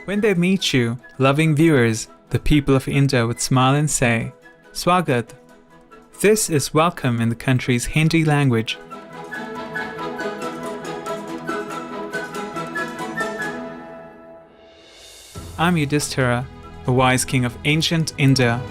When they meet you, loving viewers, the people of India would smile and say, Swagat. This is welcome in the country's Hindi language. I'm Yudhishthira, a wise king of ancient India.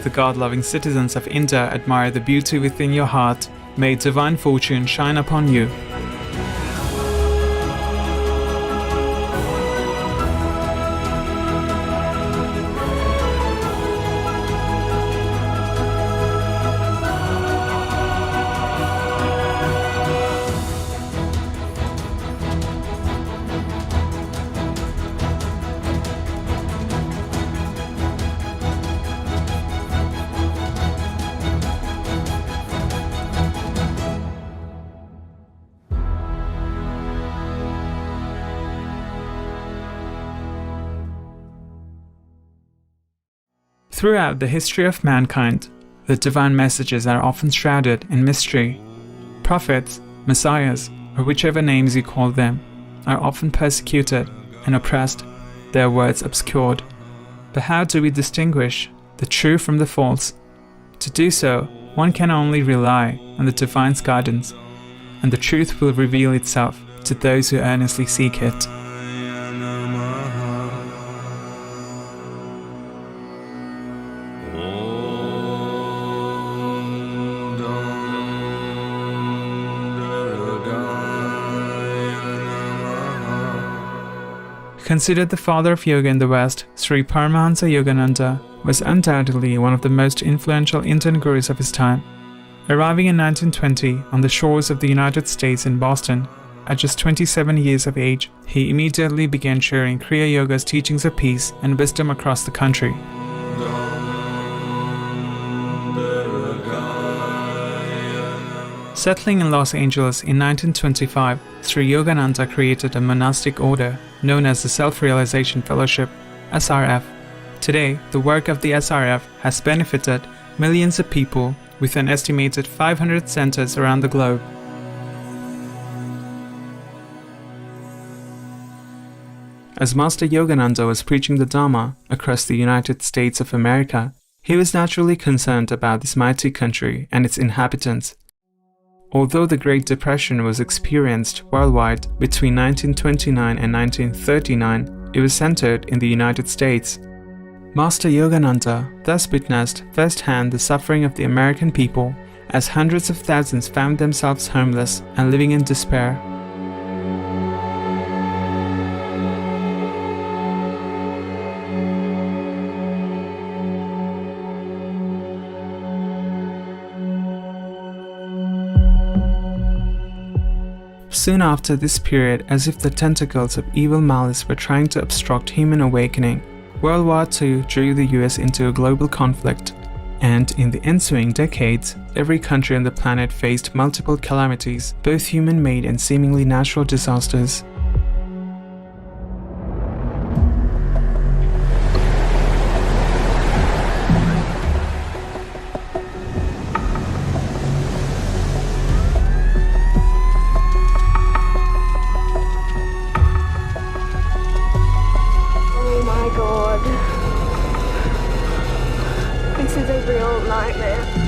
The God-loving citizens of India admire the beauty within your heart. May divine fortune shine upon you. Throughout the history of mankind, the divine messages are often shrouded in mystery. Prophets, messiahs, or whichever names you call them, are often persecuted and oppressed, their words obscured. But how do we distinguish the true from the false? To do so, one can only rely on the divine's guidance, and the truth will reveal itself to those who earnestly seek it. Considered the father of yoga in the West, Sri Paramhansa Yogananda was undoubtedly one of the most influential Indian gurus of his time. Arriving in 1920 on the shores of the United States in Boston, at just 27 years of age, he immediately began sharing Kriya Yoga's teachings of peace and wisdom across the country. Settling in Los Angeles in 1925, Sri Yogananda created a monastic order known as the Self-Realization Fellowship, SRF. Today, the work of the SRF has benefited millions of people with an estimated 500 centers around the globe. As Master Yogananda was preaching the Dharma across the United States of America, he was naturally concerned about this mighty country and its inhabitants. Although the Great Depression was experienced worldwide between 1929 and 1939, it was centered in the United States. Master Yogananda thus witnessed firsthand the suffering of the American people as hundreds of thousands found themselves homeless and living in despair. Soon after this period, as if the tentacles of evil malice were trying to obstruct human awakening, World War II drew the US into a global conflict, and in the ensuing decades, every country on the planet faced multiple calamities, both human-made and seemingly natural disasters. This is a real nightmare.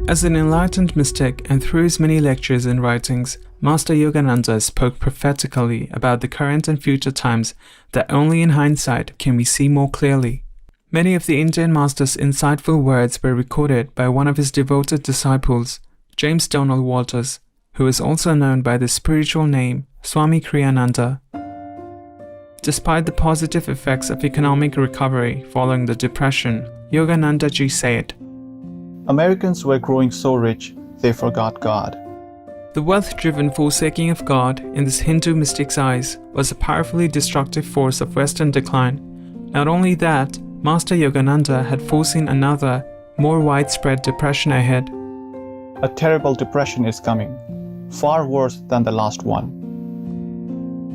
As an enlightened mystic and through his many lectures and writings, Master Yogananda spoke prophetically about the current and future times that only in hindsight can we see more clearly. Many of the Indian master's insightful words were recorded by one of his devoted disciples, James Donald Walters, who is also known by the spiritual name Swami Kriyananda. Despite the positive effects of economic recovery following the Depression, Yogananda ji said, Americans were growing so rich, they forgot God. The wealth-driven forsaking of God, in this Hindu mystic's eyes, was a powerfully destructive force of Western decline. Not only that, Master Yogananda had foreseen another, more widespread depression ahead. A terrible depression is coming, far worse than the last one.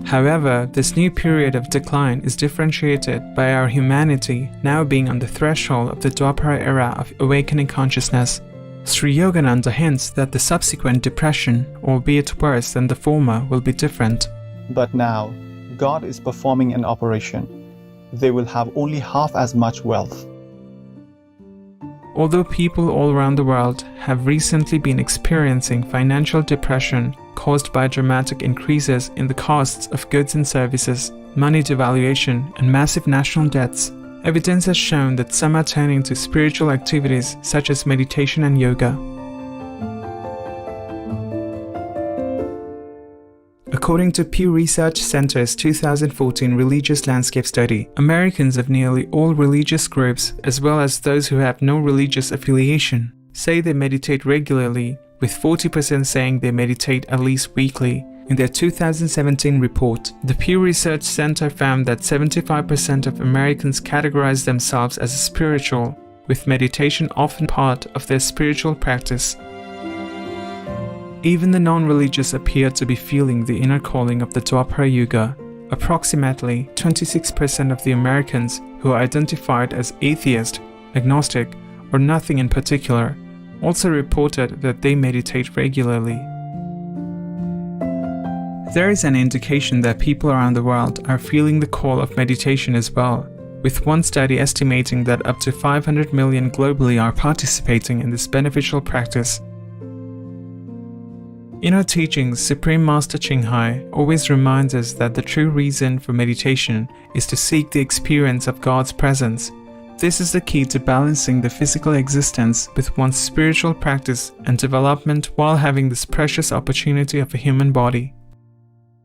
However, this new period of decline is differentiated by our humanity now being on the threshold of the Dwapara era of awakening consciousness. Sri Yogananda hints that the subsequent depression, albeit worse than the former, will be different. But now, God is performing an operation. They will have only half as much wealth. Although people all around the world have recently been experiencing financial depression caused by dramatic increases in the costs of goods and services, money devaluation, and massive national debts, evidence has shown that some are turning to spiritual activities such as meditation and yoga. According to Pew Research Center's 2014 Religious Landscape Study, Americans of nearly all religious groups, as well as those who have no religious affiliation, say they meditate regularly, with 40% saying they meditate at least weekly. In their 2017 report, the Pew Research Center found that 75% of Americans categorize themselves as spiritual, with meditation often part of their spiritual practice. Even the non-religious appear to be feeling the inner calling of the Dwapara Yuga. Approximately 26% of the Americans who are identified as atheist, agnostic, or nothing in particular also reported that they meditate regularly. There is an indication that people around the world are feeling the call of meditation as well, with one study estimating that up to 500 million globally are participating in this beneficial practice. In our teachings, Supreme Master Ching Hai always reminds us that the true reason for meditation is to seek the experience of God's presence. This is the key to balancing the physical existence with one's spiritual practice and development while having this precious opportunity of a human body.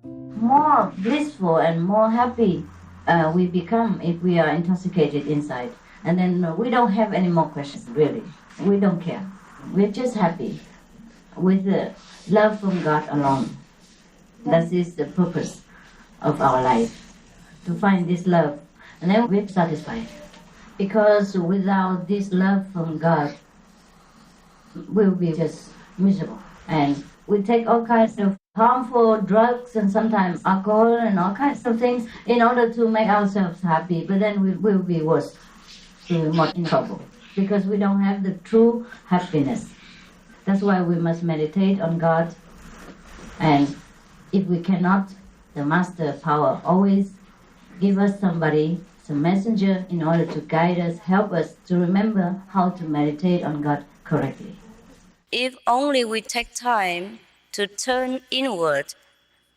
More blissful and more happy we become if we are intoxicated inside. And then we don't have any more questions, really. We don't care. We're just happy with the love from God alone. That is the purpose of our life, to find this love. And then we're satisfied. Because without this love from God, we'll be just miserable. And we take all kinds of harmful drugs and sometimes alcohol and all kinds of things in order to make ourselves happy. But then we will be worse, we'll be more in trouble. Because we don't have the true happiness. That's why we must meditate on God. And if we cannot, the Master Power always give us somebody, some messenger, in order to guide us, help us to remember how to meditate on God correctly. If only we take time to turn inward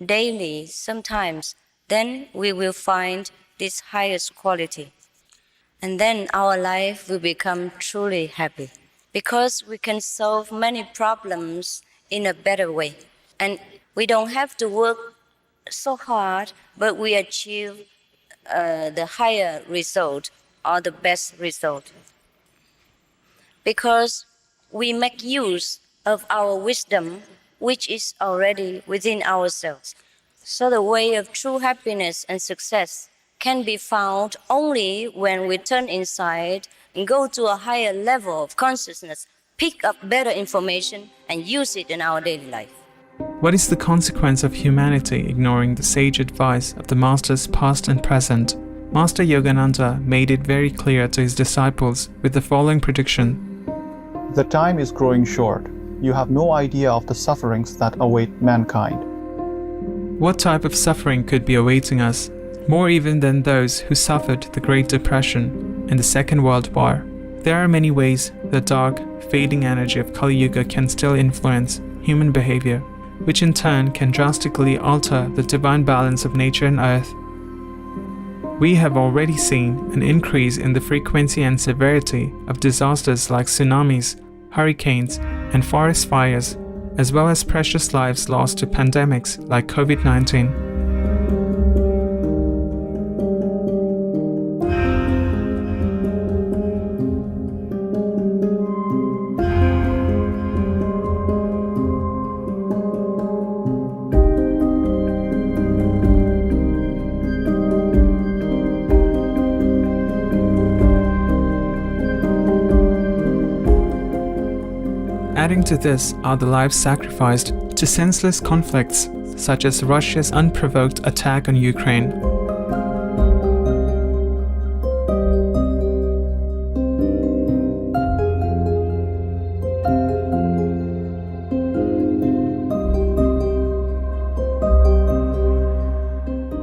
daily sometimes, then we will find this highest quality. And then our life will become truly happy. Because we can solve many problems in a better way. And we don't have to work so hard, but we achieve the higher result or the best result. Because we make use of our wisdom, which is already within ourselves. So the way of true happiness and success can be found only when we turn inside and go to a higher level of consciousness, pick up better information and use it in our daily life. What is the consequence of humanity ignoring the sage advice of the Masters past and present? Master Yogananda made it very clear to his disciples with the following prediction. The time is growing short. You have no idea of the sufferings that await mankind. What type of suffering could be awaiting us, more even than those who suffered the Great Depression and the Second World War? There are many ways the dark, fading energy of Kali Yuga can still influence human behavior, which in turn can drastically alter the divine balance of nature and earth. we have already seen an increase in the frequency and severity of disasters like tsunamis, hurricanes, and forest fires, as well as precious lives lost to pandemics like COVID-19. Adding to this are the lives sacrificed to senseless conflicts, such as Russia's unprovoked attack on Ukraine.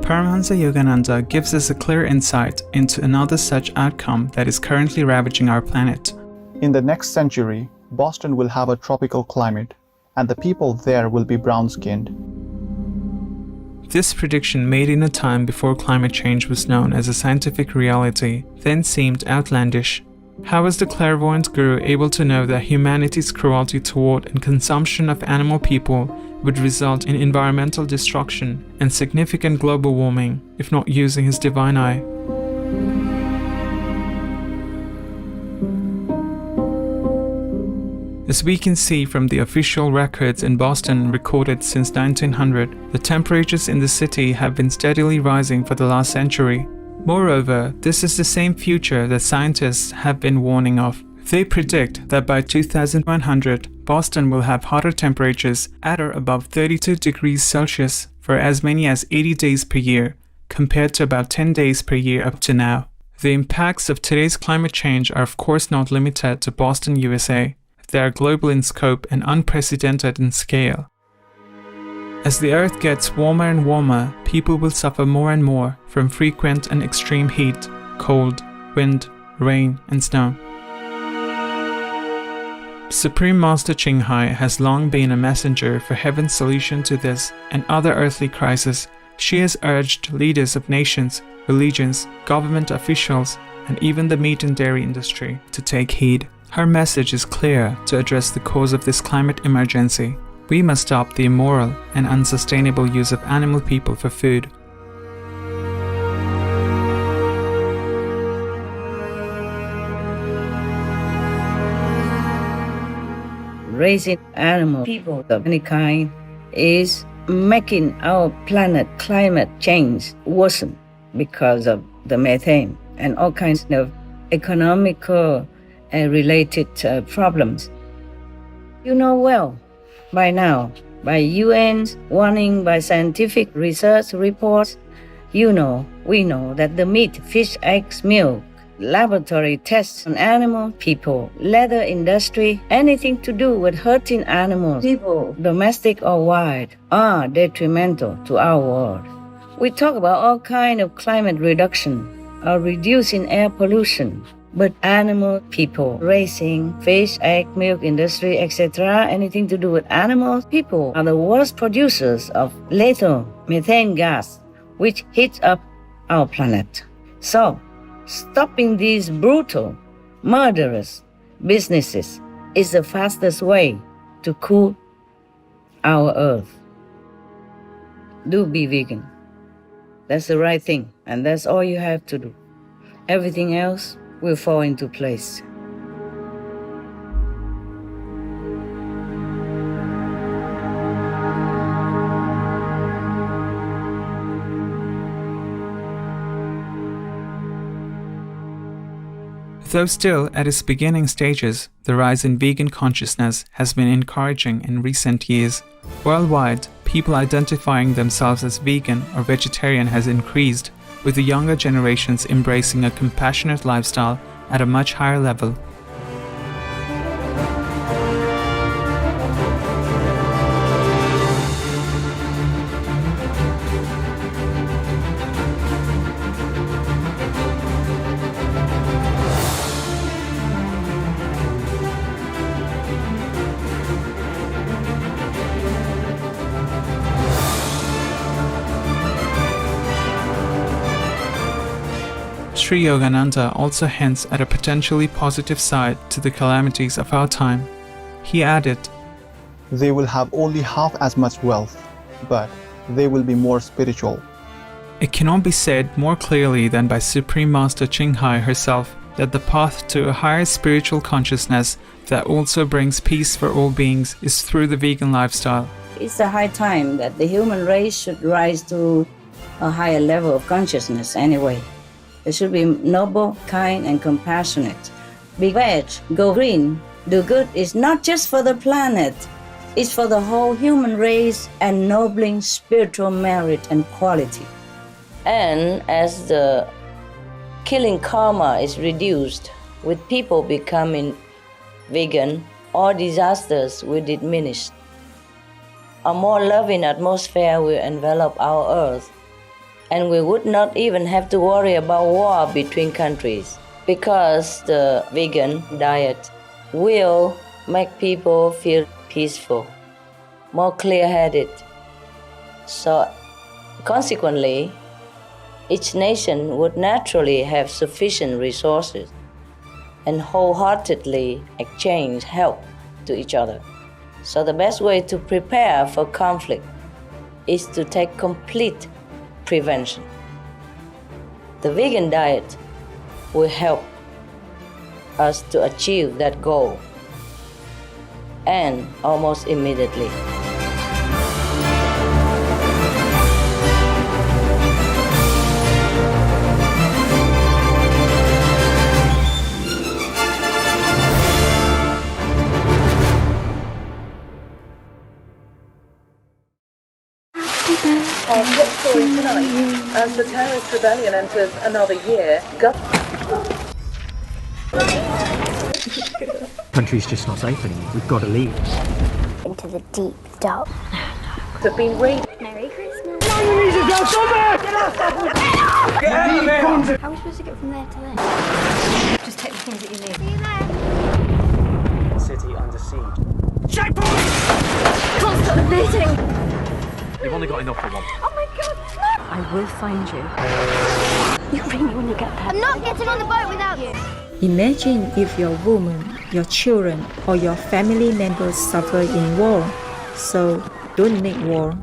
Paramhansa Yogananda gives us a clear insight into another such outcome that is currently ravaging our planet. In the next century, Boston will have a tropical climate, and the people there will be brown-skinned. This prediction, made in a time before climate change was known as a scientific reality, then seemed outlandish. How was the clairvoyant guru able to know that humanity's cruelty toward and consumption of animal people would result in environmental destruction and significant global warming, if not using his divine eye? As we can see from the official records in Boston recorded since 1900, the temperatures in the city have been steadily rising for the last century. Moreover, this is the same future that scientists have been warning of. They predict that by 2100, Boston will have hotter temperatures at or above 32 degrees Celsius for as many as 80 days per year, compared to about 10 days per year up to now. The impacts of today's climate change are of course not limited to Boston, USA. They are global in scope and unprecedented in scale. As the earth gets warmer and warmer, people will suffer more and more from frequent and extreme heat, cold, wind, rain, and snow. Supreme Master Ching Hai has long been a messenger for heaven's solution to this and other earthly crises. She has urged leaders of nations, religions, government officials, and even the meat and dairy industry to take heed. Her message is clear to address the cause of this climate emergency. We must stop the immoral and unsustainable use of animal people for food. Raising animal people of any kind is making our planet climate change worsen because of the methane and all kinds of economical related problems. You know well by now, by UN's warning, by scientific research reports, we know that the meat, fish, eggs, milk, laboratory tests on animal, people, leather industry, anything to do with hurting animals, people, domestic or wild, are detrimental to our world. We talk about all kinds of climate reduction or reducing air pollution, but animal, people, raising, fish, egg, milk industry, etc., anything to do with animals, people are the worst producers of lethal methane gas, which heats up our planet. So, stopping these brutal, murderous businesses is the fastest way to cool our earth. Do be vegan. That's the right thing, and that's all you have to do. Everything else will fall into place. Though still at its beginning stages, the rise in vegan consciousness has been encouraging in recent years. Worldwide, people identifying themselves as vegan or vegetarian has increased, with the younger generations embracing a compassionate lifestyle at a much higher level. Sri Yogananda also hints at a potentially positive side to the calamities of our time. He added, They will have only half as much wealth, but they will be more spiritual. It cannot be said more clearly than by Supreme Master Ching Hai herself that the path to a higher spiritual consciousness that also brings peace for all beings is through the vegan lifestyle. It's a high time that the human race should rise to a higher level of consciousness anyway. They should be noble, kind, and compassionate. Be veg, go green, do good is not just for the planet, it's for the whole human race, ennobling spiritual merit and quality. And as the killing karma is reduced, with people becoming vegan, all disasters will diminish. A more loving atmosphere will envelop our earth, and we would not even have to worry about war between countries, because the vegan diet will make people feel peaceful, more clear-headed. So consequently, each nation would naturally have sufficient resources and wholeheartedly exchange help to each other. So the best way to prepare for conflict is to take complete prevention. The vegan diet will help us to achieve that goal, and almost immediately. Our top story tonight, as the terrorist rebellion enters another year, Country's just not safe anymore. We've got to leave. Into the deep, dark. have been raided. Merry Christmas. Get out of there! How are we supposed to get from there to there? Just take the things that you need. See you there. City under siege. Can't stop the bleeding. They've only got enough for one. Oh my God, no! I will find you. You ring me when you get there. I'm not getting on the boat without you. Imagine if your woman, your children, or your family members suffer in war. So don't make war.